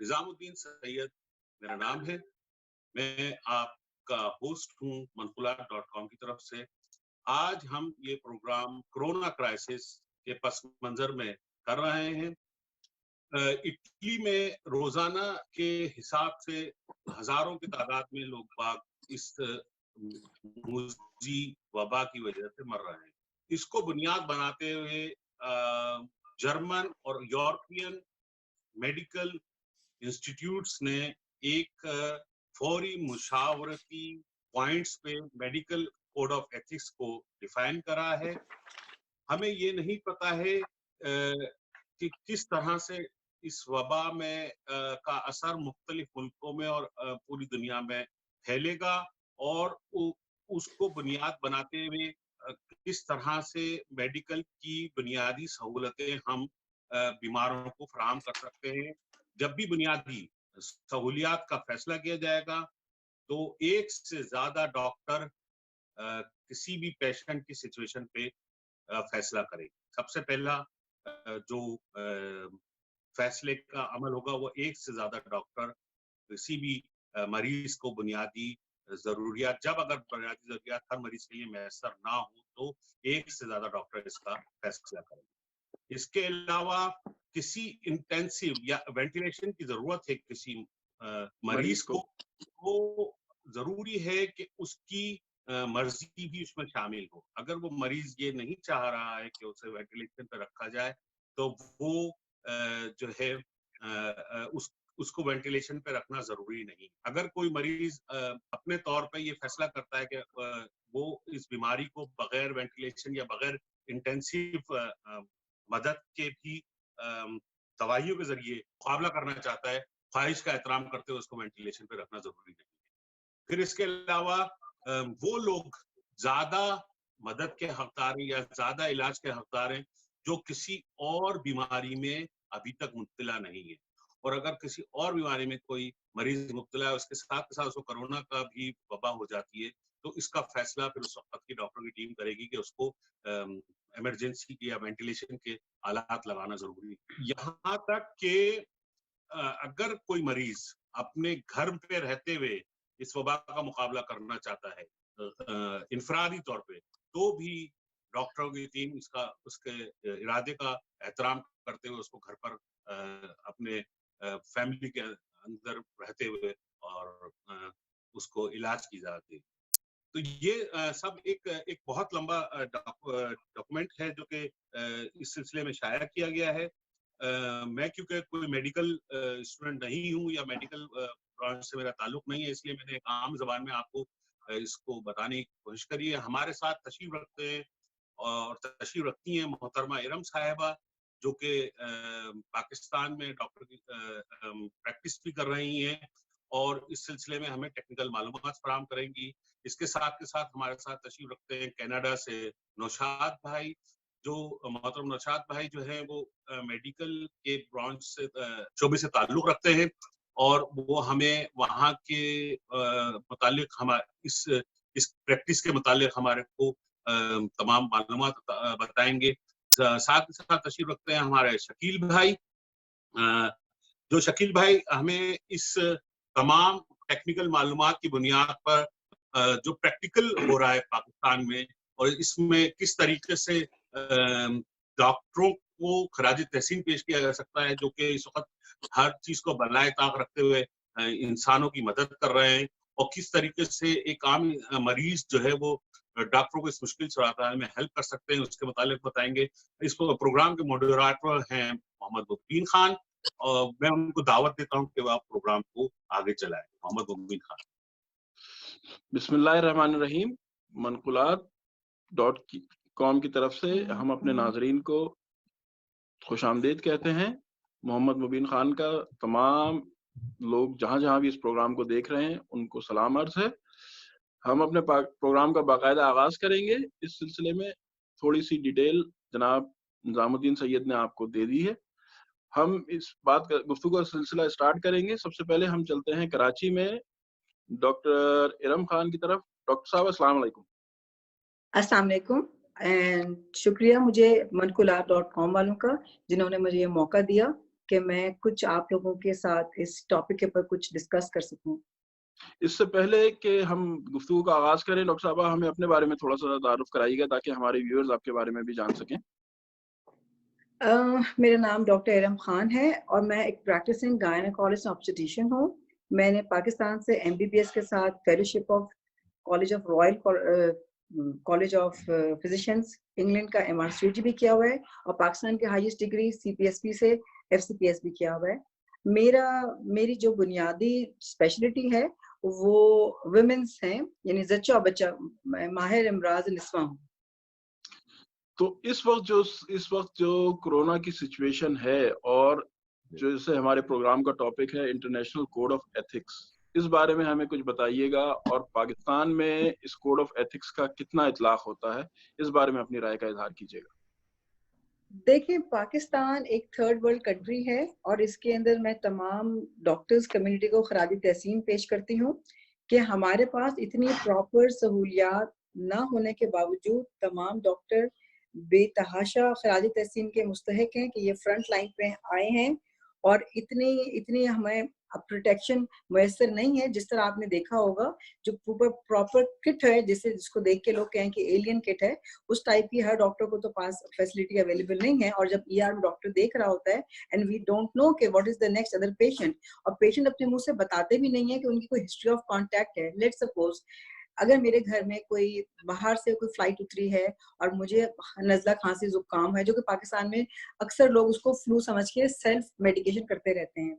निजामुद्दीन सैयद मेरा नाम है। मैं आपका होस्ट हूँ मनकुलात.com की तरफ से। आज हम ये प्रोग्राम कोरोना क्राइसिस के पस मंजर में कर रहे हैं। इटली में रोजाना के हिसाब से हजारों की तादाद में लोग बाग इस मूजी वबा की वजह से मर रहे हैं। इसको बुनियाद बनाते हुए जर्मन और यूरोपियन मेडिकल इंस्टीट्यूट्स ने एक फौरी मुशावरती पॉइंट्स पे मेडिकल कोड ऑफ एथिक्स को डिफाइन करा है। हमें ये नहीं पता है कि किस तरह से इस वबा में का असर मुख्तलिफ मुल्कों में और पूरी दुनिया में फैलेगा और उसको बुनियाद बनाते हुए किस तरह से मेडिकल की बुनियादी सहूलतें हम बीमारों को फराहम कर सकते हैं। जब भी बुनियादी सहूलियात का फैसला किया जाएगा तो एक से ज्यादा डॉक्टर किसी भी पेशेंट की सिचुएशन पे फैसला करेंगे। सबसे पहला जो फैसले का अमल होगा वो एक से ज्यादा डॉक्टर किसी भी मरीज को बुनियादी जरूरियात, जब अगर बुनियादी जरूरियात हर मरीज के लिए मैसर ना हो तो एक से ज्यादा डॉक्टर इसका फैसला करेंगे। इसके अलावा किसी इंटेंसिव या वेंटिलेशन की जरूरत है किसी मरीज को, वो जरूरी है कि उसकी मर्जी भी उसमें शामिल हो। अगर वो मरीज ये नहीं चाह रहा है कि उसे वेंटिलेशन पर रखा जाए तो वो जो है उसको वेंटिलेशन पे रखना जरूरी नहीं। अगर कोई मरीज अपने तौर पे ये फैसला करता है कि वो इस बीमारी को बगैर वेंटिलेशन या बगैर इंटेंसिव मदद के भी दवाइयों के जरिए मुकाबला करना चाहता है, ख्वाहिश का एहतराम करते हुए उसको वेंटिलेशन पे रखना जरूरी नहीं है। फिर इसके अलावा वो लोग ज्यादा मदद के हकदार हैं या ज्यादा इलाज के हकदार हैं जो किसी और बीमारी में अभी तक मुब्तला नहीं है। और अगर किसी और बीमारी में कोई मरीज मुब्तला है, उसके साथ उसको कोरोना का भी वबा हो जाती है, तो इसका फैसला फिर उस वक्त की डॉक्टर की टीम करेगी कि उसको इमरजेंसी या वेंटिलेशन के आलात लगाना जरूरी है। यहाँ तक कि अगर कोई मरीज अपने घर पे रहते हुए इस वबा का मुकाबला करना चाहता है इंफरादी तौर पे, तो भी डॉक्टरों की टीम उसके इरादे का एहतराम करते हुए उसको घर पर अपने फैमिली के अंदर रहते हुए और उसको इलाज की जाती है। तो ये सब एक बहुत लंबा डॉक्यूमेंट है जो कि इस सिलसिले में शाया किया गया है। मैं क्योंकि कोई मेडिकल स्टूडेंट नहीं हूँ या मेडिकल ब्रांच से मेरा ताल्लुक नहीं है, इसलिए मैंने एक आम जबान में आपको इसको बताने की कोशिश करी है। हमारे साथ तशरीफ रखते हैं और तशरीफ रखती हैं मोहतरमा इरम साहिबा, जो कि पाकिस्तान में डॉक्टर की प्रैक्टिस भी कर रही हैं और इस सिलसिले में हमें टेक्निकल मालूमात फराहम करेंगी। इसके साथ के साथ हमारे साथ तशरीफ रखते हैं कनाडा से नौशाद भाई, जो मोहतरम नौशाद भाई जो है वो मेडिकल के ब्रांच से शोबे से ताल्लुक रखते हैं और वो हमें वहाँ के मुतालिक हमारे इस प्रैक्टिस के मुतालिक हमारे को तमाम मालूमात बताएंगे। साथ ही साथ तशरीफ रखते हैं हमारे शकील भाई, जो शकील भाई हमें इस तमाम टेक्निकल मालूमात की बुनियाद पर जो प्रैक्टिकल हो रहा है पाकिस्तान में और इसमें किस तरीके से डॉक्टरों को खराज तहसीन पेश किया जा सकता है, जो कि इस वक्त हर चीज को बनाए ताक रखते हुए इंसानों की मदद कर रहे हैं, और किस तरीके से एक आम मरीज जो है वो डॉक्टरों को इस मुश्किल सूरत में हेल्प कर सकते हैं, उसके मुतालिक बताएंगे। इस प्रोग्राम के मॉडरेटर हैं मोहम्मद मुबीन खान और मैं उनको दावत देता हूँ कि वो आप प्रोग्राम को आगे चलाएं। मोहम्मद मुबीन खान। बिस्मिल्लाहिर्रहमानिर्रहीम। मनकुलात.com की तरफ से हम अपने नाजरीन को खुशामदीद कहते हैं। मोहम्मद मुबीन खान का तमाम लोग जहाँ जहाँ भी इस प्रोग्राम को देख रहे हैं उनको सलाम अर्ज है। हम अपने प्रोग्राम का बाकायदा आगाज करेंगे। इस सिलसिले में थोड़ी सी डिटेल जनाब निजामुद्दीन सैयद ने आपको दे दी है। हम इस बात का गुफ्तगू का सिलसिला स्टार्ट करेंगे। सबसे पहले हम चलते हैं कराची में डॉक्टर इरम खान की तरफ। डॉक्टर साहब अस्सलाम वालेकुम। अस्सलाम वालेकुम एंड शुक्रिया मुझे मनकुलात.com वालों का जिन्होंने मुझे ये मौका दिया कि मैं कुछ आप लोगों के साथ इस टॉपिक के ऊपर कुछ डिस्कस कर सकूं। इससे पहले कि हम गुफ्तगू का आगाज करें, डॉक्टर साहबा हमें अपने बारे में थोड़ा सा तारुफ कराइएगा ताकि हमारे व्यूअर्स आपके बारे में भी जान सकें। मेरा नाम डॉक्टर इरम खान है और मैं एक प्रैक्टिसिंग गायनेकोलॉजिस्ट ऑब्स्टेट्रिशियन हूँ। मैंने पाकिस्तान से MBBS के साथ fellowship of college of royal college of physicians England का MRCG भी किया हुआ है और पाकिस्तान की हाईएस्ट डिग्री CPSP से FCPS भी किया हुआ है। मेरी जो बुनियादी स्पेशलिटी है वो विमेंस हैं, यानी जच्चा और बच्चा, माहिर इमराज निस्वा हूँ। तो इस वक्त जो कोरोना की सिचुएशन है और जैसे हमारे प्रोग्राम का टॉपिक है इंटरनेशनल कोड ऑफ एथिक्स, इस बारे में हमें कुछ बताइएगा और पाकिस्तान में इस कोड ऑफ एथिक्स का कितना इतलाक होता है, इस बारे में अपनी राय का इजहार कीजिएगा। देखिए, पाकिस्तान एक थर्ड वर्ल्ड कंट्री है और इसके अंदर मैं तमाम डॉक्टर्स कम्युनिटी को खराज तहसीन पेश करती हूँ कि हमारे पास इतनी प्रॉपर सहूलियात ना होने के बावजूद तमाम डॉक्टर बेतहाशा खराज तहसीन के मुस्तहिक हैं कि ये फ्रंट लाइन पे आए हैं और इतनी हमें प्रोटेक्शन मैसर नहीं है। जिस तरह आपने देखा होगा जो प्रॉपर किट है, जिसको देख के लोग कहें कि एलियन किट है, उस टाइप की हर डॉक्टर को तो पास फैसिलिटी अवेलेबल नहीं है। और जब ER में डॉक्टर देख रहा होता है एंड वी डोंट नो कि what is the next other patient, और पेशेंट अपने मुंह से बताते भी नहीं है कि उनकी कोई हिस्ट्री ऑफ कॉन्टैक्ट है। लेट्स सपोज अगर मेरे घर में कोई बाहर से कोई फ्लाइट उतरी है और मुझे नज़ला, खांसी, जुकाम है, जो कि पाकिस्तान में अक्सर लोग उसको फ्लू समझ के सेल्फ मेडिकेशन करते रहते हैं।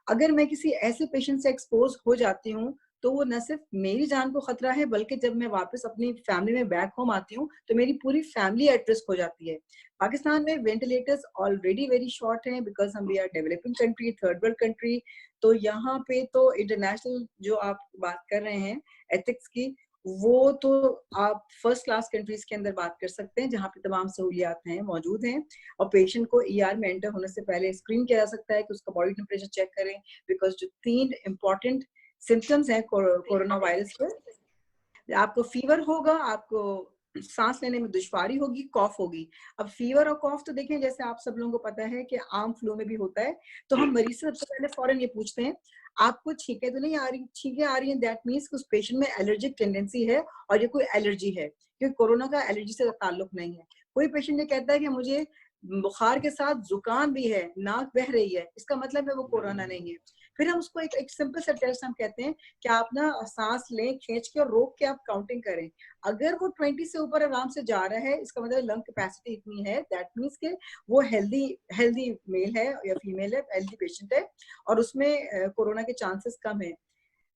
अगर मैं किसी ऐसे पेशेंट से एक्सपोज हो जाती हूँ तो वो न सिर्फ मेरी जान को खतरा है, बल्कि जब मैं वापस अपनी फैमिली में बैक होम आती हूँ तो मेरी पूरी फैमिली एट रिस्क हो जाती है। पाकिस्तान में वेंटिलेटर्स ऑलरेडी वेरी शॉर्ट हैं बिकॉज हम we are developing country, third world country. तो यहाँ पे तो इंटरनेशनल जो आप बात कर रहे हैं एथिक्स की, वो तो आप फर्स्ट क्लास कंट्रीज के अंदर बात कर सकते हैं जहाँ पे तमाम सहूलियात हैं, मौजूद हैं। और पेशेंट को ER में एंटर होने से पहले स्क्रीन किया जा सकता है कि उसका बॉडी टेम्परेचर चेक करें, बिकॉज जो 3 इंपॉर्टेंट सिम्टम्स हैं कोरोना वायरस के, आपको फीवर होगा, आपको सांस लेने में दुश्वारी होगी, कॉफ होगी। अब फीवर और कॉफ तो देखें जैसे आप सब लोगों को पता है कि आम फ्लू में भी होता है। तो हम मरीज से सबसे पहले फौरन ये पूछते हैं आपको छींकें तो नहीं आ रही? छींकें आ रही हैं, दैट मीन्स उस पेशेंट में एलर्जिक टेंडेंसी है और ये कोई एलर्जी है, क्योंकि कोरोना का एलर्जी से ताल्लुक नहीं है। कोई पेशेंट ये कहता है कि मुझे बुखार के साथ जुकाम भी है, नाक बह रही है, इसका मतलब है वो कोरोना नहीं है। फिर हम उसको एक सिंपल सा टेस्ट हम कहते हैं कि आप ना सांस लें खींच के और रोक के आप काउंटिंग करें। अगर वो 20 से ऊपर आराम से जा रहा है, इसका मतलब लंग कैपेसिटी इतनी है, दैट मीन्स के वो हेल्दी मेल है या फीमेल है, हेल्दी पेशेंट है और उसमें कोरोना के चांसेस कम है।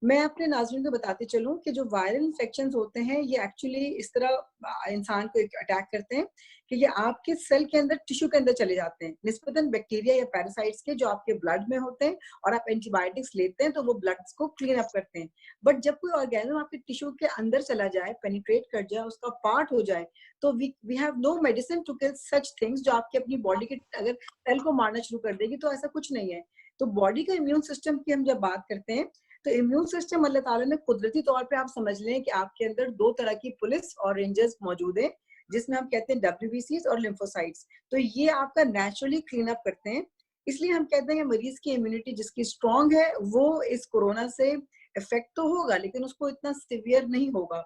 मैं अपने नाज़रीन को बताते चलूं कि जो वायरल इन्फेक्शंस होते हैं ये एक्चुअली इस तरह इंसान को अटैक करते हैं कि ये आपके सेल के अंदर, टिश्यू के अंदर चले जाते हैं, निस्बतन बैक्टीरिया या पैरासाइट्स के जो आपके ब्लड में होते हैं, और आप एंटीबायोटिक्स लेते हैं तो वो ब्लड को क्लीन अप करते हैं। बट जब कोई ऑर्गेनिज्म आपके टिश्यू के अंदर चला जाए, पेनिट्रेट कर जाए, उसका पार्ट हो जाए, तो we have no medicine to kill such things जो आपकी अपनी बॉडी के अगर सेल को मारना शुरू कर देगी। तो ऐसा कुछ नहीं है। तो बॉडी का इम्यून सिस्टम की हम जब बात करते हैं तो इम्यून सिस्टम अल्लाह ताला ने कुदरती तौर पे आप समझ लें कि आपके अंदर 2 तरह की पुलिस और रेंजर्स मौजूद हैं, जिसमें हम कहते हैं WBCs और लिम्फोसाइट्स। तो ये आपका नेचुरली क्लीन अप करते हैं। इसलिए हम कहते हैं कि मरीज की इम्यूनिटी जिसकी स्ट्रांग है वो इस कोरोना से इफेक्ट तो होगा लेकिन उसको इतना सीवियर नहीं होगा।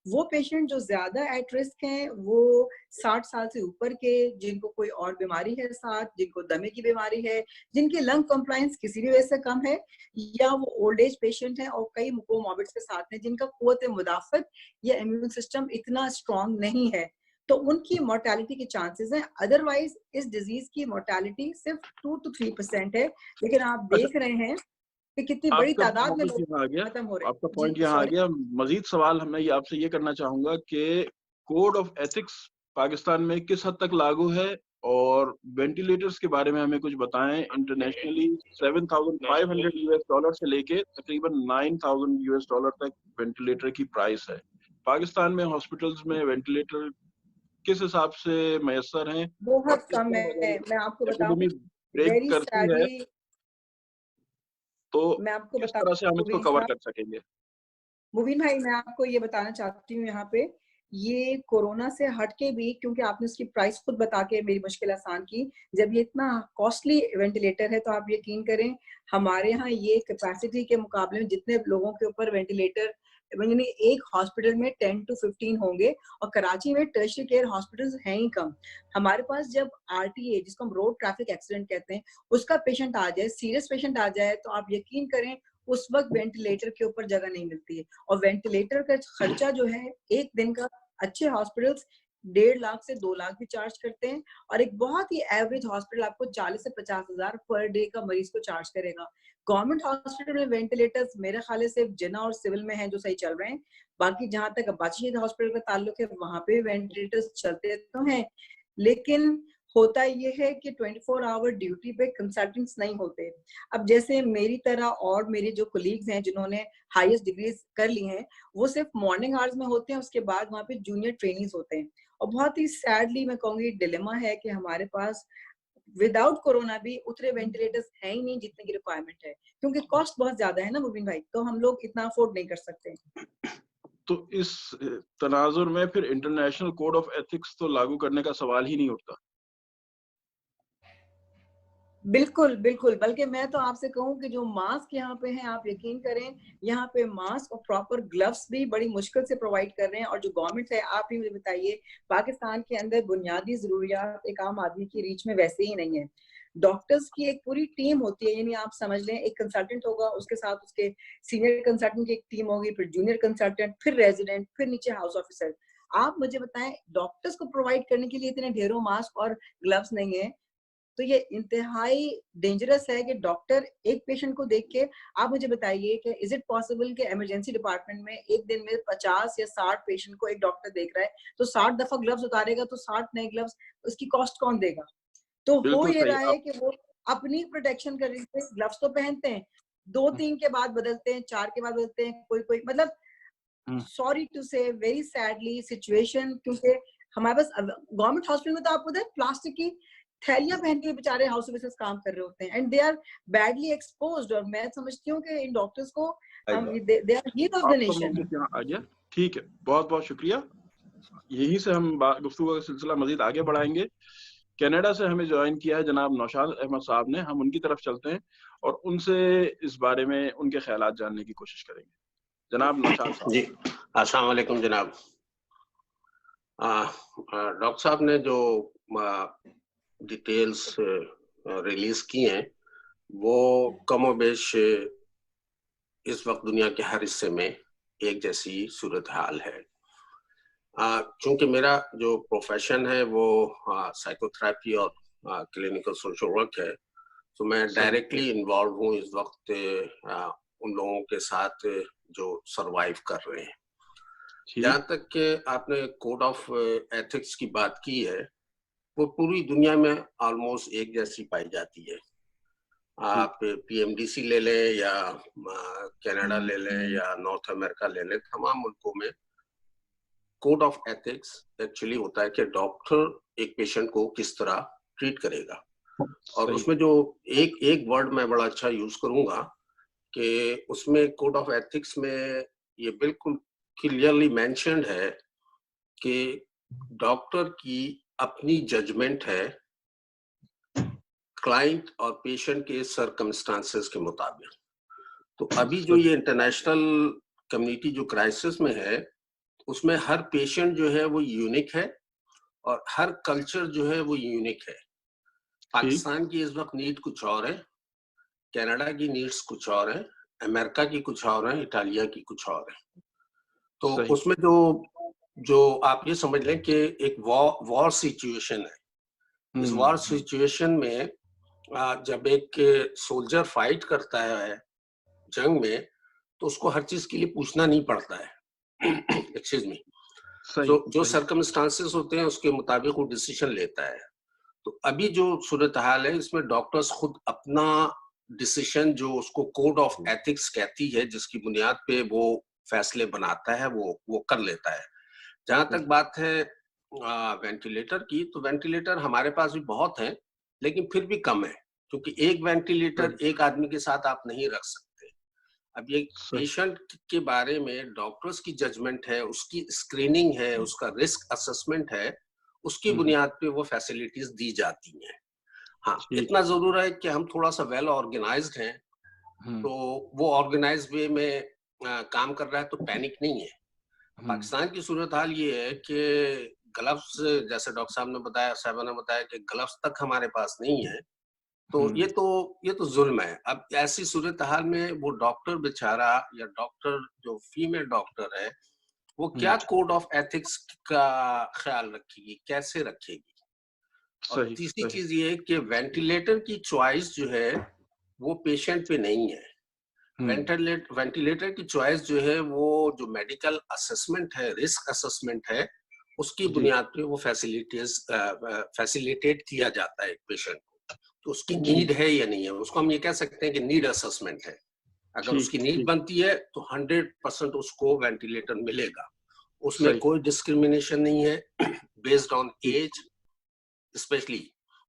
वो पेशेंट जो ज्यादा एट रिस्क हैं, वो 60 साल से ऊपर के, जिनको कोई और बीमारी है साथ, जिनको दमे की बीमारी है, जिनकी लंग कंप्लायंस किसी भी वजह से कम है, या वो ओल्ड एज पेशेंट हैं और कई कोमॉर्बिड्स के साथ हैं जिनका कुव्वत मुदाफत या इम्यून सिस्टम इतना स्ट्रांग नहीं है, तो उनकी मोर्टेलिटी के चांसेस हैं। अदरवाइज इस डिजीज की मोर्टेलिटी सिर्फ 2 to 3% है, लेकिन आप देख रहे हैं कि कितनी बड़ी आपका तादाद में पॉइंट लोग यहाँ आ गया, खत्म हो रहे हैं। आपका पॉइंट जी यहाँ आ सॉरी। गया। मजीद सवाल मैं ये आपसे ये करना चाहूंगा कि कोड ऑफ एथिक्स पाकिस्तान में किस हद तक लागू है, और वेंटिलेटर्स के बारे में हमें कुछ बताएं। इंटरनेशनली $7,500 से लेके तकरीबन $9,000 तक वेंटिलेटर की प्राइस है। पाकिस्तान में हॉस्पिटल्स में वेंटिलेटर किस हिसाब से मैसर हैं, और बहुत इस कम तरह है। मैं आपको अगर बताऊं, एपिडेमिक ब्रेक वेरी करती है सैडली, तो मैं आपको किस बताऊं तरह से हम इसको मुबीन कवर साहब, कर सकेंगे? मुबीन भाई, मैं आपको ये बताना चाहती हूँ यहाँ पे ये कोरोना से हटके भी, क्योंकि आपने उसकी प्राइस खुद बता के मेरी मुश्किल आसान की, जब ये इतना कॉस्टली वेंटिलेटर है तो आप यकीन करें हमारे यहाँ ये कैपेसिटी के मुकाबले में जितने लोगों के ऊपर वेंटिलेटर, यानी एक हॉस्पिटल में 10 to 15 होंगे, और कराची में टर्शियरी केयर हॉस्पिटल्स हैं ही कम। हमारे पास जब RTA, जिसको हम रोड ट्रैफिक एक्सीडेंट कहते हैं, उसका पेशेंट आ जाए, सीरियस पेशेंट आ जाए, तो आप यकीन करें उस वक्त वेंटिलेटर के ऊपर जगह नहीं मिलती है। और वेंटिलेटर का खर्चा जो है एक दिन का, अच्छे हॉस्पिटल्स 1.5 लाख से 2 लाख भी चार्ज करते हैं, और एक बहुत ही एवरेज हॉस्पिटल आपको 40 से 50 हजार पर डे का मरीज को चार्ज करेगा। गवर्नमेंट हॉस्पिटल में वेंटिलेटर्स मेरे ख्याल से सिर्फ जिन्ना और सिविल में हैं जो सही चल रहे हैं। बाकी जहां तक अब्बासी हॉस्पिटल का ताल्लुक है वहां पे वेंटिलेटर्स चलते तो हैं, लेकिन होता ये है कि 24 आवर ड्यूटी पे कंसल्टेंट्स नहीं होते। अब जैसे मेरी तरह और मेरे जो कोलीग्स हैं जिन्होंने हाईएस्ट डिग्रीज कर ली हैं, वो सिर्फ मॉर्निंग आवर्स में होते हैं, उसके बाद वहाँ पे जूनियर ट्रेनिंग्स होते हैं। और बहुत ही सैडली मैं कहूँगी डिलेमा है कि हमारे पास विदाउट कोरोना भी उतने वेंटिलेटर्स हैं ही नहीं जितने की रिक्वायरमेंट है, क्योंकि कॉस्ट बहुत ज्यादा है ना मुबीन भाई, तो हम लोग इतना अफोर्ड नहीं कर सकते। तो इस तनाजुर में फिर इंटरनेशनल कोड ऑफ एथिक्स तो लागू करने का सवाल ही नहीं उठता। बिल्कुल बिल्कुल, बल्कि मैं तो आपसे कहूं कि जो मास्क यहाँ पे हैं, आप यकीन करें यहाँ पे मास्क और प्रॉपर ग्लव्स भी बड़ी मुश्किल से प्रोवाइड कर रहे हैं। और जो गवर्नमेंट है, आप ही मुझे बताइए, पाकिस्तान के अंदर बुनियादी जरूरियात एक आम आदमी की रीच में वैसे ही नहीं है। डॉक्टर्स की एक पूरी टीम होती है, यानी आप समझ लें एक कंसल्टेंट होगा, उसके साथ उसके सीनियर कंसल्टेंट की एक टीम होगी, फिर जूनियर कंसल्टेंट, फिर रेजिडेंट, फिर नीचे हाउस ऑफिसर। आप मुझे बताएं, डॉक्टर्स को प्रोवाइड करने के लिए इतने ढेरों मास्क और ग्लव्स नहीं है, तो ये इंतहाई डेंजरस है कि डॉक्टर एक पेशेंट को देख के, आप मुझे बताइए कि इज इट पॉसिबल कि इमरजेंसी डिपार्टमेंट में एक दिन में 50 या 60 पेशेंट को एक डॉक्टर देख रहा है, तो 60 दफा ग्लव्स उतारेगा तो 60 नए ग्लव्स, उसकी कॉस्ट कौन देगा? तो हो ये रहा है कि वो अपनी प्रोटेक्शन करने के लिए ग्लव्स तो पहनते हैं, 2-3 के बाद बदलते हैं, 4 के बाद बदलते हैं, कोई कोई मतलब सॉरी टू से वेरी सैडली सिचुएशन, क्योंकि हमारे पास गवर्नमेंट हॉस्पिटल में तो आपको पता है प्लास्टिक की थैलियां पहन के बेचारे हाउस ऑफिसर्स काम कर रहे होते हैं, and they are badly exposed. और मैं समझती हूँ कि इन डॉक्टर्स को they are hero of the nation. आ गया, ठीक है, बहुत बहुत शुक्रिया। यहीं से हम गुफ्तगू का सिलसिला मजीद आगे बढ़ाएंगे। कनाडा से हमें ज्वाइन किया है जनाब नौशाद अहमद साहब ने, हम उनकी तरफ चलते हैं और उनसे इस बारे में उनके ख्यालात जानने की कोशिश करेंगे। जनाब नौशाद साहब। जी, अस्सलाम वालेकुम जनाब। डॉक्टर साहब ने जो डिटेल्स रिलीज की हैं वो कमोबेश इस वक्त दुनिया के हर हिस्से में एक जैसी सूरत हाल है। क्योंकि मेरा जो प्रोफेशन है वो साइकोथेरेपी और क्लिनिकल सोशल वर्क है, तो मैं डायरेक्टली इन्वॉल्व हूँ इस वक्त उन लोगों के साथ जो सरवाइव कर रहे हैं। जहाँ तक कि आपने कोड ऑफ एथिक्स की बात की है, वो पूरी दुनिया में ऑलमोस्ट एक जैसी पाई जाती है। आप PMDC ले लें या कनाडा ले लें या नॉर्थ अमेरिका ले लें, तमाम मुल्कों में कोड ऑफ एथिक्स एक्चुअली होता है कि डॉक्टर एक पेशेंट को किस तरह ट्रीट करेगा। और उसमें जो एक वर्ड मैं बड़ा अच्छा यूज करूंगा कि उसमें कोड ऑफ एथिक्स में ये बिल्कुल क्लियरली मेंशन्ड है कि डॉक्टर की अपनी जजमेंट है क्लाइंट और पेशेंट के सर्कमस्टांसेस के मुताबिक। तो अभी जो ये इंटरनेशनल कम्युनिटी जो क्राइसिस में है, उसमें हर पेशेंट जो है वो यूनिक है और हर कल्चर जो है वो यूनिक है। पाकिस्तान की इस वक्त नीड कुछ और है, कनाडा की नीड्स कुछ और है, अमेरिका की कुछ और है, इटालिया की कुछ और है। तो उसमें जो आप ये समझ लें कि एक वॉर सिचुएशन है। इस वॉर सिचुएशन में जब एक सोल्जर फाइट करता है जंग में, तो उसको हर चीज के लिए पूछना नहीं पड़ता है। Excuse me. जो सर्कमस्टांसेस होते हैं उसके मुताबिक वो डिसीजन लेता है। तो अभी जो सूरत हाल है, इसमें डॉक्टर्स खुद अपना डिसीजन जो उसको कोड ऑफ एथिक्स कहती है, जिसकी बुनियाद पे वो फैसले बनाता है, वो कर लेता है। जहां तक बात है वेंटिलेटर की, तो वेंटिलेटर हमारे पास भी बहुत हैं, लेकिन फिर भी कम है, क्योंकि एक वेंटिलेटर एक आदमी के साथ आप नहीं रख सकते। अब ये पेशेंट के बारे में डॉक्टर्स की जजमेंट है, उसकी स्क्रीनिंग है, उसका रिस्क असेसमेंट है, उसकी बुनियाद पे वो फैसिलिटीज दी जाती हैं। हाँ, इतना जरूर है कि हम थोड़ा सा वेल ऑर्गेनाइज्ड हैं, तो वो ऑर्गेनाइज वे में काम कर रहा है, तो पैनिक नहीं है। पाकिस्तान की सूरत हाल ये है कि ग्लव्स, जैसे डॉक्टर साहब ने बताया, साहबा ने बताया कि ग्लव्स तक हमारे पास नहीं है, तो ये तो जुल्म है। अब ऐसी सूरत हाल में वो डॉक्टर बेचारा, या डॉक्टर जो फीमेल डॉक्टर है, वो क्या कोड ऑफ एथिक्स का ख्याल रखेगी, कैसे रखेगी? और तीसरी चीज ये है कि वेंटिलेटर की चॉइस जो है वो पेशेंट पे नहीं है। वेंटिलेटर की चॉइस जो है वो जो मेडिकल असेसमेंट है, रिस्क असेसमेंट है, उसकी बुनियाद पे वो फैसिलिटेट किया जाता है एक पेशेंट को। तो उसकी नीड है या नहीं है, उसको हम ये कह सकते हैं कि नीड असेसमेंट है। अगर उसकी नीड बनती है तो 100% उसको वेंटिलेटर मिलेगा, उसमें कोई डिस्क्रिमिनेशन नहीं है बेस्ड ऑन एज, स्पेशली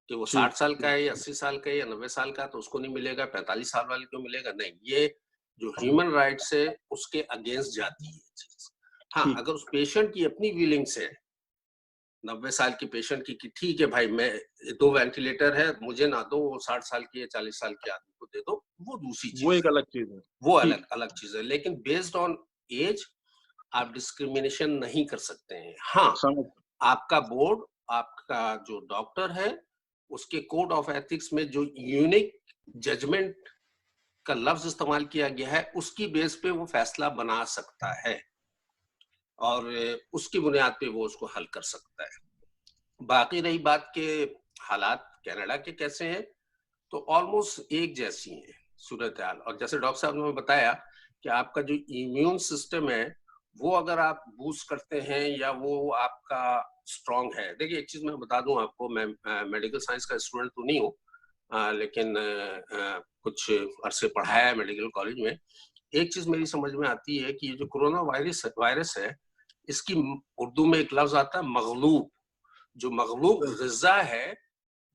कि वो 60 साल का है या 80 साल का है या 90 साल का, तो उसको नहीं मिलेगा, 45 साल वाले को मिलेगा, नहीं। ये जो ह्यूमन राइट्स है उसके अगेंस्ट जाती है चीज। हाँ, अगर उस पेशेंट की अपनी फीलिंग्स है, 90 साल की पेशेंट की, कि ठीक है भाई, मैं 2 वेंटिलेटर है, मुझे ना दो, 60 साल की या 40 साल के आदमी को दे दो, वो दूसरी चीज, वो एक अलग चीज है, वो अलग चीज है। लेकिन बेस्ड ऑन एज आप डिस्क्रिमिनेशन नहीं कर सकते हैं। हाँ, आपका बोर्ड, आपका जो डॉक्टर है, उसके कोड ऑफ एथिक्स में जो यूनिक जजमेंट का लफ्ज इस्तेमाल किया गया है, उसकी बेस पे वो फैसला बना सकता है और उसकी बुनियाद पे वो उसको हल कर सकता है। बाकी रही बात के हालात कनाडा के कैसे हैं, तो ऑलमोस्ट एक जैसी है सूरत हाल। और जैसे डॉक्टर साहब ने बताया कि आपका जो इम्यून सिस्टम है वो अगर आप बूस्ट करते हैं या वो आपका स्ट्रांग है। देखिए, एक चीज मैं बता दूं आपको, मैं मेडिकल साइंस का स्टूडेंट तो नहीं हूँ, लेकिन कुछ अरसे पढ़ाया है मेडिकल कॉलेज में। एक चीज मेरी समझ में आती है कि ये जो कोरोना वायरस है, इसकी उर्दू में एक लफ्ज आता है मगलूब। जो मगलूब ग़िज़ा है,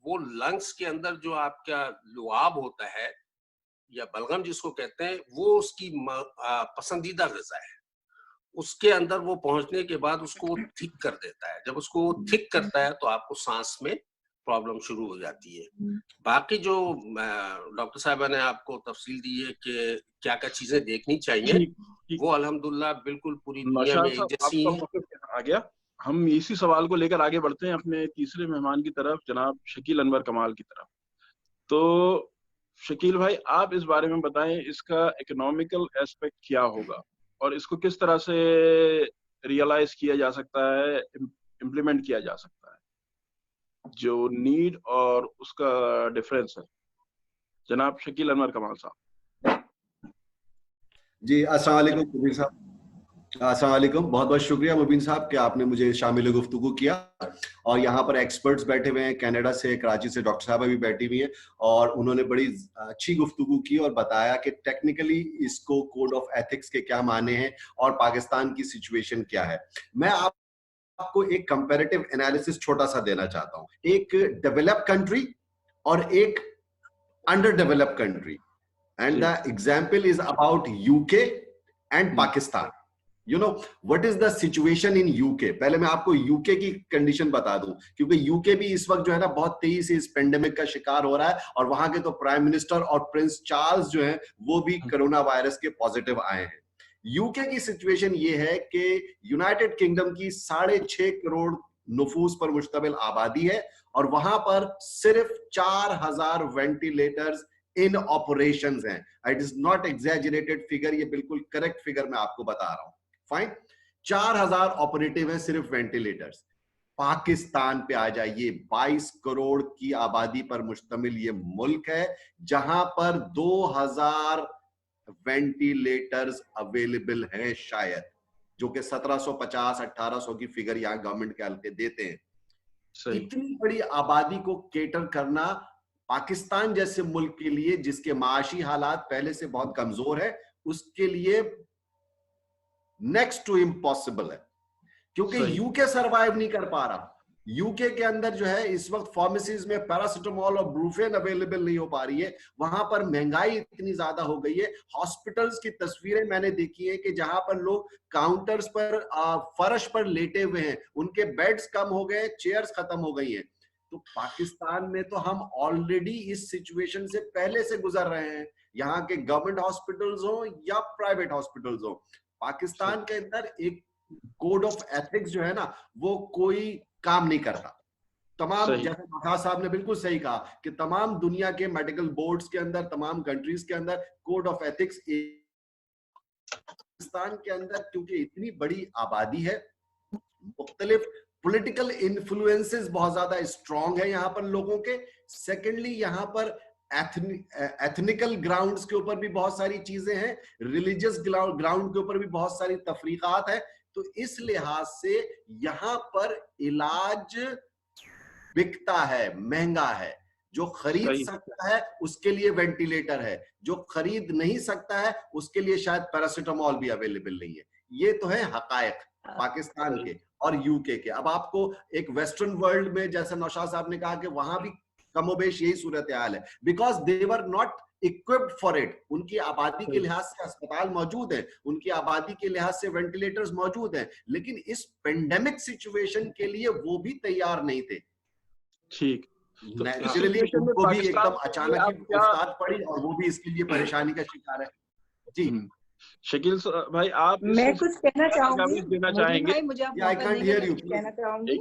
वो लंग्स के अंदर जो आपका लुआब होता है या बलगम जिसको कहते हैं, वो उसकी पसंदीदा ग़िज़ा है। उसके अंदर वो पहुंचने के बाद उसको थिक कर देता है। जब उसको थिक करता है तो आपको सांस में प्रॉब्लम शुरू हो जाती है। बाकी जो डॉक्टर साहबा ने आपको तफसील दी है कि क्या क्या चीजें देखनी चाहिए, वो अल्हम्दुलिल्लाह बिल्कुल पूरी दुनिया में एक जैसी है। आ गया, हम इसी सवाल को लेकर आगे बढ़ते हैं अपने तीसरे मेहमान की तरफ, जनाब शकील अनवर कमाल की तरफ। तो शकील भाई, आप इस बारे में बताएं, इसका इकोनॉमिकल एस्पेक्ट क्या होगा और इसको किस तरह से रियलाइज किया जा सकता है, इम्प्लीमेंट किया जा सकता है, जो नीड और उसका डिफरेंस है। जनाब शकील अनवर कमाल साहब। जी, अस्सलाम वालेकुम मुबीन साहब। अस्सलाम वालेकुम, बहुत बहुत शुक्रिया मुबीन साहब कि आपने मुझे शामिल गुफ्तगू किया। और यहाँ पर एक्सपर्ट्स बैठे हुए हैं, कनाडा से, कराची से डॉक्टर साहबा भी बैठी हुई हैं, और उन्होंने बड़ी अच्छी गुफ्तगू की और बताया कि टेक्निकली इसको कोड ऑफ एथिक्स के क्या माने हैं और पाकिस्तान की सिचुएशन क्या है। मैं आपको एक कंपैरेटिव एनालिसिस छोटा सा देना चाहता हूँ, एक डेवलप्ड कंट्री और एक under developed country, and the example is about UK and Pakistan. You know what is the situation in UK? पहले मैं आपको UK की कंडीशन बता दूं, क्योंकि UK भी इस वक्त जो है ना बहुत तेजी से इस पेंडेमिक का शिकार हो रहा है, और वहां के तो प्राइम मिनिस्टर और प्रिंस चार्ल्स जो हैं वो भी कोरोना वायरस के पॉजिटिव आए हैं। यूके की सिचुएशन ये है कि यूनाइटेड किंगडम की 6.5 करोड़ नफूस पर मुश्तमिल आबादी है, और वहां पर सिर्फ 4000 वेंटिलेटर्स इन ऑपरेशंस हैं। It is not exaggerated figure, ये बिल्कुल करेक्ट फिगर मैं आपको बता रहा हूं। फाइन, 4000 ऑपरेटिव हैं सिर्फ वेंटिलेटर्स। पाकिस्तान पे आ जाइए, 22 करोड़ की आबादी पर मुश्तमिल ये मुल्क है, जहां पर 2000 वेंटिलेटर्स अवेलेबल हैं शायद, जो कि 1750-1800 की फिगर यहां गवर्नमेंट के हल्के देते हैं। इतनी बड़ी आबादी को केटर करना पाकिस्तान जैसे मुल्क के लिए, जिसके माशी हालात पहले से बहुत कमजोर है, उसके लिए नेक्स्ट टू इम्पॉसिबल है, क्योंकि यूके सरवाइव नहीं कर पा रहा। यूके के अंदर जो है इस वक्त फार्मेसीज में पैरासिटामोल और ब्रूफेन अवेलेबल नहीं हो पा रही है, वहां पर महंगाई इतनी ज्यादा हो गई है। हॉस्पिटल्स की तस्वीरें मैंने देखी है कि जहां पर लोग काउंटर्स पर फर्श पर लेटे हुए हैं, उनके बेड्स कम हो गए, चेयर्स खत्म हो गई हैं। तो पाकिस्तान में तो हम ऑलरेडी इस सिचुएशन से पहले से गुजर रहे हैं, यहाँ के गवर्नमेंट हॉस्पिटल्स हो या प्राइवेट हॉस्पिटल्स हो। पाकिस्तान के अंदर एक कोड ऑफ एथिक्स जो है ना, वो कोई काम नहीं करता। तमाम, जैसे नौशाद साहब ने बिल्कुल सही कहा कि तमाम दुनिया के मेडिकल बोर्ड्स के अंदर, तमाम कंट्रीज के अंदर कोड ऑफ एथिक्स, पाकिस्तान के अंदर क्योंकि इतनी बड़ी आबादी है, मुख्तलिफ पॉलिटिकल इन्फ्लुएंसेस बहुत ज्यादा स्ट्रांग है यहाँ पर लोगों के। सेकेंडली, यहाँ पर एथनिकल ग्राउंड्स के ऊपर भी बहुत सारी चीजें हैं, रिलीजियस ग्राउंड के ऊपर भी बहुत सारी तफरीकात है। तो इस लिहाज से यहाँ पर इलाज बिकता है, महंगा है। जो खरीद सकता है उसके लिए वेंटिलेटर है, जो खरीद नहीं सकता है उसके लिए शायद पैरासिटामोल भी अवेलेबल नहीं है। ये तो है हकायक पाकिस्तान के और यूके के। अब आपको एक वेस्टर्न वर्ल्ड में, जैसे नौशाद साहब ने कहा कि वहां भी कमोबेश यही सूरत हाल है, because they were not equipped for it. उनकी आबादी के लिहाज से अस्पताल मौजूद है, उनकी आबादी के लिहाज से वेंटिलेटर्स मौजूद हैं, लेकिन इस पेंडेमिक सिचुएशन के लिए वो भी तैयार नहीं थे। ठीक, नेचुरली उनको भी एकदम अचानक ही उस्ताद पड़ी और वो भी इसके लिए परेशानी का शिकार है। जी शकील भाई, आप मैं कुछ कहना चाहूंगी, देना चाहेंगे? मुझे आप आई कांट हियर यू। कहना चाहूंगी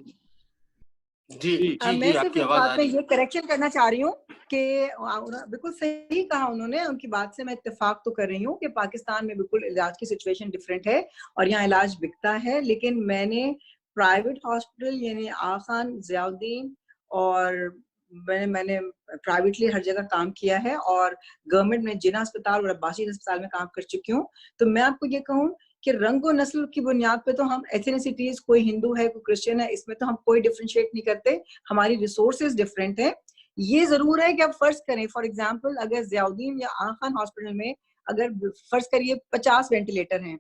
जी मैं सिर्फ इस बात में ये करेक्शन करना चाह रही हूँ कि बिल्कुल सही कहा उन्होंने, उनकी बात से मैं इत्तेफाक तो कर रही हूँ कि पाकिस्तान में बिल्कुल इलाज की सिचुएशन डिफरेंट है और यहाँ इलाज बिकता है। लेकिन मैंने प्राइवेट हॉस्पिटल यानी आसान, ज़ियाउद्दीन और मैंने प्राइवेटली हर जगह काम किया है और गवर्नमेंट में जिना अस्पताल और अब्बासी अस्पताल में काम कर चुकी हूँ। तो मैं आपको ये कहूँ कि रंग और नस्ल की बुनियाद पे तो हम एथनिसिटीज, कोई हिंदू है कोई क्रिश्चियन है, इसमें तो हम कोई डिफरेंशिएट नहीं करते। हमारी रिसोर्सेज डिफरेंट है। ये जरूर है कि आप फर्ज करें, फॉर एग्जांपल अगर ज़ियाउद्दीन या आगा खान हॉस्पिटल में अगर फर्ज करिए 50 वेंटिलेटर हैं,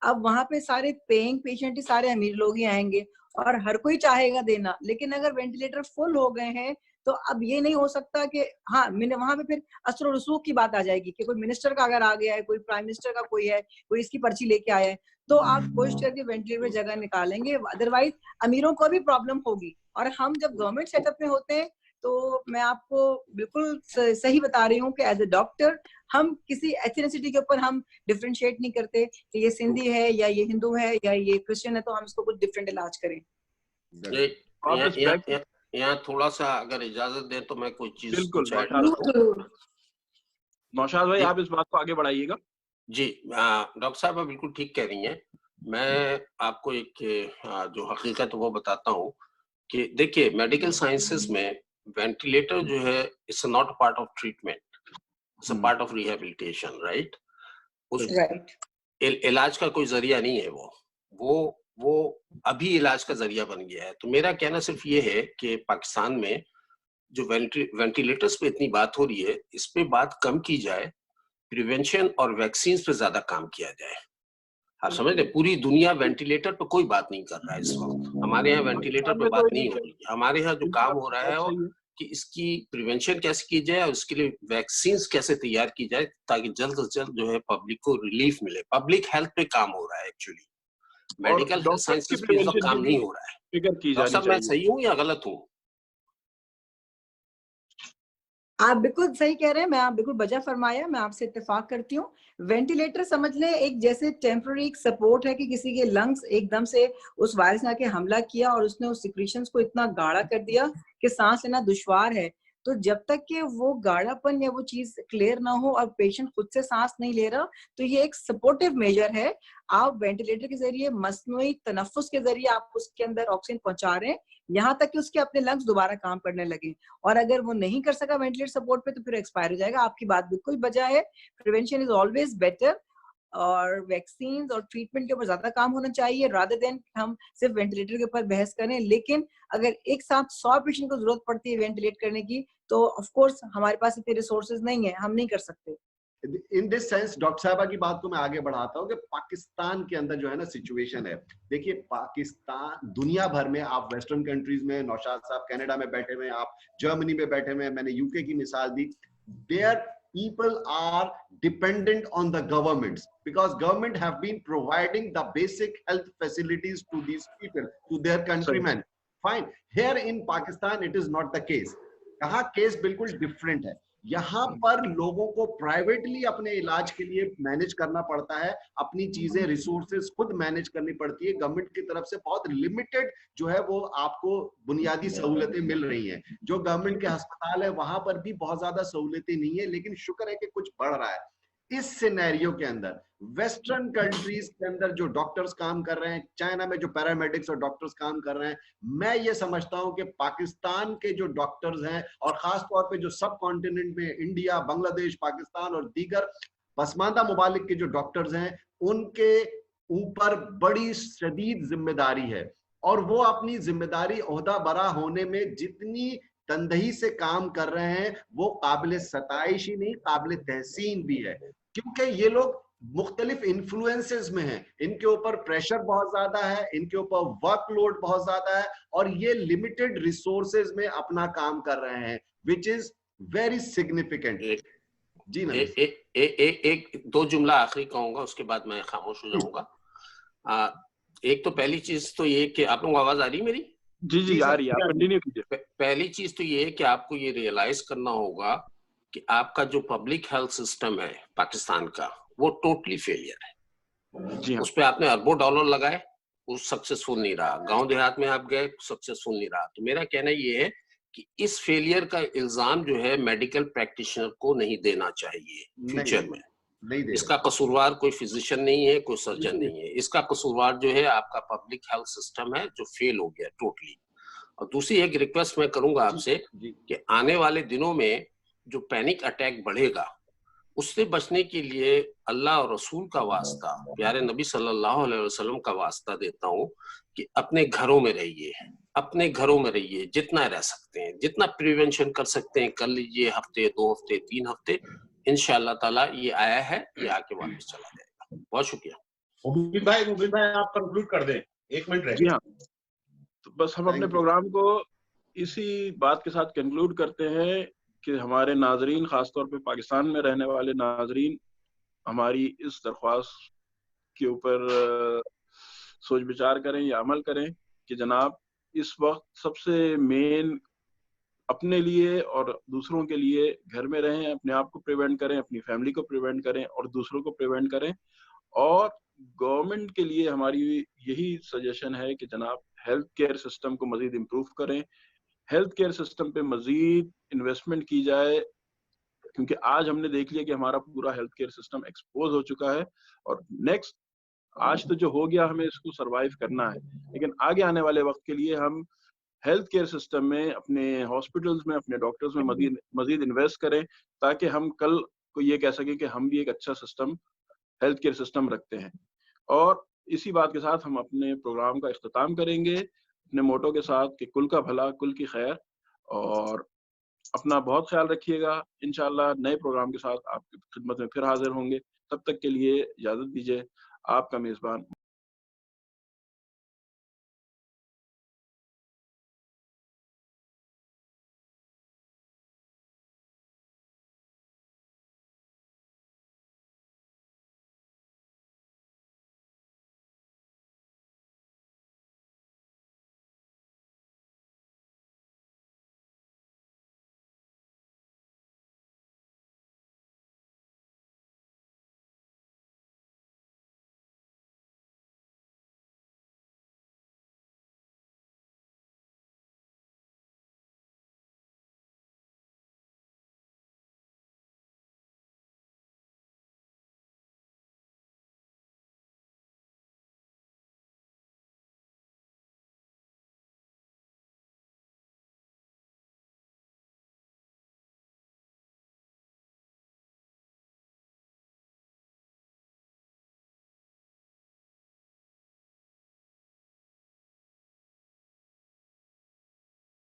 अब वहां पे सारे पेइंग पेशेंट ही सारे अमीर लोग ही आएंगे और हर कोई चाहेगा देना। लेकिन अगर वेंटिलेटर फुल हो गए हैं तो अब ये नहीं हो सकता कि हाँ, मैंने वहां पे फिर असर और रसूख की बात आ जाएगी कि कोई मिनिस्टर का अगर आ गया है, कोई प्राइम मिनिस्टर का कोई है, कोई इसकी पर्ची लेके आया है, तो आप कोशिश करके वेंटिलेटर जगह निकालेंगे, अदरवाइज अमीरों को भी प्रॉब्लम होगी। और हम जब गवर्नमेंट सेटअप में होते हैं तो मैं आपको बिल्कुल सही बता रही हूँ कि एज ए डॉक्टर हम किसी एथनिसिटी के ऊपर हम डिफरेंशिएट नहीं करते कि ये सिंधी है या ये हिंदू है या ये क्रिश्चियन है तो हम इसको कुछ डिफरेंट इलाज करें। यहाँ थोड़ा सा अगर इजाजत दें तो मैं कोई चीज नौशाद भाई, आप इस बात को आगे बढ़ाइएगा। जी डॉक्टर साहब, आप बिल्कुल ठीक कह रही हैं। मैं आपको एक जो हकीकत वो बताता हूँ कि देखिए, मेडिकल साइंसेस में वेंटिलेटर जो है it's not a part of treatment, it's a part of rehabilitation, right? उस इलाज का कोई जरिया नहीं है, वो अभी इलाज का जरिया बन गया है। तो मेरा कहना सिर्फ ये है कि पाकिस्तान में जो वेंटिलेटर्स पे इतनी बात हो रही है, इस पे बात कम की जाए, प्रिवेंशन और वैक्सीन पे ज्यादा काम किया जाए। आप समझ रहे, पूरी दुनिया वेंटिलेटर पे कोई बात नहीं कर रहा है इस वक्त। हमारे यहाँ वेंटिलेटर पे बात नहीं हो रही। हमारे यहाँ जो काम हो रहा है कि इसकी प्रिवेंशन कैसे की जाए और उसके लिए वैक्सीन कैसे तैयार की जाए ताकि जल्द से जल्द जो है पब्लिक को रिलीफ मिले। पब्लिक हेल्थ पे काम हो रहा है एक्चुअली, मेडिकल हेल्थ साइंसेस पे इस वक्त काम नहीं हो रहा है। डॉक्टर साहब, मैं सही हूँ या गलत हूँ? आप बिल्कुल सही कह रहे हैं, मैं आप बिल्कुल बजा फरमाया, मैं आपसे इत्तेफाक करती हूँ। वेंटिलेटर समझ लें एक जैसे टेम्पररी सपोर्ट है कि किसी के लंग्स एकदम से उस वायरस ने आके हमला किया और उसने उस सिक्रीशंस को इतना गाढ़ा कर दिया कि सांस लेना दुश्वार है। तो जब तक कि वो गाढ़ापन या वो चीज क्लियर ना हो और पेशेंट खुद से सांस नहीं ले रहा, तो ये एक सपोर्टिव मेजर है। आप वेंटिलेटर के जरिए मसनूई तनफ्फुस के जरिए आप उसके अंदर ऑक्सीजन पहुंचा रहे हैं यहाँ तक कि उसके अपने लंग्स दोबारा काम करने लगे। और अगर वो नहीं कर सका वेंटिलेटर सपोर्ट पे तो फिर एक्सपायर हो जाएगा। आपकी बात बिल्कुल बजा है, प्रिवेंशन इज ऑलवेज बेटर और वैक्सीन और ट्रीटमेंट के ऊपर ज्यादा काम होना चाहिए रादर देन हम सिर्फ वेंटिलेटर के ऊपर बहस करें। लेकिन अगर एक साथ 100 पेशेंट को जरूरत पड़ती है वेंटिलेट करने की तो ऑफ कोर्स हमारे पास इतने रिसोर्सेज नहीं है, हम नहीं कर सकते। इन दिस सेंस डॉक्टर साहबा की बात को मैं आगे बढ़ाता हूँ कि पाकिस्तान के अंदर जो है ना सिचुएशन है, देखिए पाकिस्तान दुनिया भर में, आप वेस्टर्न कंट्रीज में, नौशाद साहब कनाडा में बैठे हुए हैं, आप जर्मनी में बैठे हुए हैं, मैंने यूके की मिसाल दी, there people are dependent on the governments because government have been providing the basic health facilities to these people, to their countrymen. Fine. Here in Pakistan it is not the case. यहाँ case बिल्कुल different है। यहाँ पर लोगों को privately अपने इलाज के लिए मैनेज करना पड़ता है, अपनी चीजें रिसोर्सेज खुद मैनेज करनी पड़ती है। गवर्नमेंट की तरफ से बहुत लिमिटेड जो है वो आपको बुनियादी सहूलतें मिल रही हैं। जो गवर्नमेंट के अस्पताल है वहां पर भी बहुत ज्यादा सहूलतें नहीं है, लेकिन शुक्र है कि कुछ बढ़ रहा है। इस सिनेरियो के अंदर वेस्टर्न कंट्रीज के अंदर जो डॉक्टर्स काम कर रहे हैं, चाइना में जो पैरामेडिक्स और डॉक्टर्स काम कर रहे हैं, मैं ये समझता हूं कि पाकिस्तान के जो डॉक्टर्स हैं और खास तौर पे जो सब कॉन्टिनेंट में इंडिया, बांग्लादेश, पाकिस्तान और दीगर पसमानदा मुमालिक के जो डॉक्टर्स हैं, उनके ऊपर बड़ी शदीद जिम्मेदारी है और वो अपनी जिम्मेदारी ओहदा बरा होने में जितनी तंदही से काम कर रहे हैं वो काबिल सताइश ही नहीं, काबिल तहसीन भी है, क्योंकि ये लोग मुख्तलिफ इन्फ्लुएंसेस में हैं, इनके ऊपर प्रेशर बहुत ज्यादा है, इनके ऊपर वर्कलोड बहुत ज्यादा है और ये लिमिटेड रिसोर्सेज में अपना काम कर रहे हैं, विच इज वेरी सिग्निफिकेंट। जी ना, एक दो जुमला आखिरी कहूंगा, उसके बाद मैं खामोश हो जाऊंगा। एक तो पहली चीज तो ये कि आप लोगों को आवाज आ रही है मेरी? जी आ रही है, आप कंटिन्यू कीजिए। पहली चीज तो ये है कि आपको ये रियलाइज करना होगा कि आपका जो पब्लिक हेल्थ सिस्टम है पाकिस्तान का, वो टोटली फेलियर है। जी हाँ। उस पे आपने अरबों डॉलर लगाए, वो सक्सेसफुल नहीं रहा। गांव देहात में आप गए, सक्सेसफुल नहीं रहा। तो मेरा कहना ये है कि इस फेलियर का इल्जाम जो है मेडिकल प्रैक्टिशनर को नहीं देना चाहिए फ्यूचर में। इसका कसूरवार कोई फिजिशियन नहीं है, कोई सर्जन नहीं है। इसका कसूरवार जो है आपका पब्लिक हेल्थ सिस्टम है जो फेल हो गया टोटली। और दूसरी एक रिक्वेस्ट मैं करूंगा आपसे कि आने वाले दिनों में जो पैनिक अटैक बढ़ेगा, उससे बचने के लिए अल्लाह और रसूल का वास्ता, प्यारे नबी सल्लल्लाहु अलैहि वसल्लम का वास्ता देता हूँ कि अपने घरों में रहिए, अपने घरों में रहिए, जितना रह सकते हैं, जितना प्रिवेंशन कर सकते हैं कर लीजिए। हफ्ते, 2 हफ्ते, 3 हफ्ते, इंशाअल्लाह ताला ये आया है, ये आके वापस चला जाएगा। बहुत शुक्रिया। मुबीन भाई आप कंक्लूड कर दें, 1 मिनट रह गया। तो बस हम अपने प्रोग्राम को इसी बात के साथ कंक्लूड करते हैं कि हमारे नाजरीन, खासतौर पे पाकिस्तान में रहने वाले नाजरीन, हमारी इस दरख्वास्त के ऊपर सोच विचार करें या अमल करें कि जनाब इस वक्त सबसे मेन अपने लिए और दूसरों के लिए घर में रहें, अपने आप को प्रिवेंट करें, अपनी फैमिली को प्रिवेंट करें और दूसरों को प्रिवेंट करें। और गवर्नमेंट के लिए हमारी यही सजेशन है कि जनाब हेल्थ केयर सिस्टम को मजीद इम्प्रूव करें, हेल्थ केयर सिस्टम पे मजीद इन्वेस्टमेंट की जाए, क्योंकि आज हमने देख लिया कि हमारा पूरा हेल्थ केयर सिस्टम एक्सपोज हो चुका है और नेक्स्ट आज तो जो हो गया हमें इसको सरवाइव करना है, लेकिन आगे आने वाले वक्त के लिए हम हेल्थ केयर सिस्टम में, अपने हॉस्पिटल्स में, अपने डॉक्टर्स में मजीद इन्वेस्ट करें ताकि हम कल को ये कह सकें कि हम भी एक अच्छा सिस्टम, हेल्थ केयर सिस्टम रखते हैं। और इसी बात के साथ हम अपने प्रोग्राम का इख्तिताम करेंगे अपने मोटो के साथ कि कुल का भला कुल की खैर। और अपना बहुत ख्याल रखिएगा। इंशाअल्लाह नए प्रोग्राम के साथ आपकी खिदमत में फिर हाजिर होंगे। तब तक के लिए इजाजत दीजिए। आपका मेजबान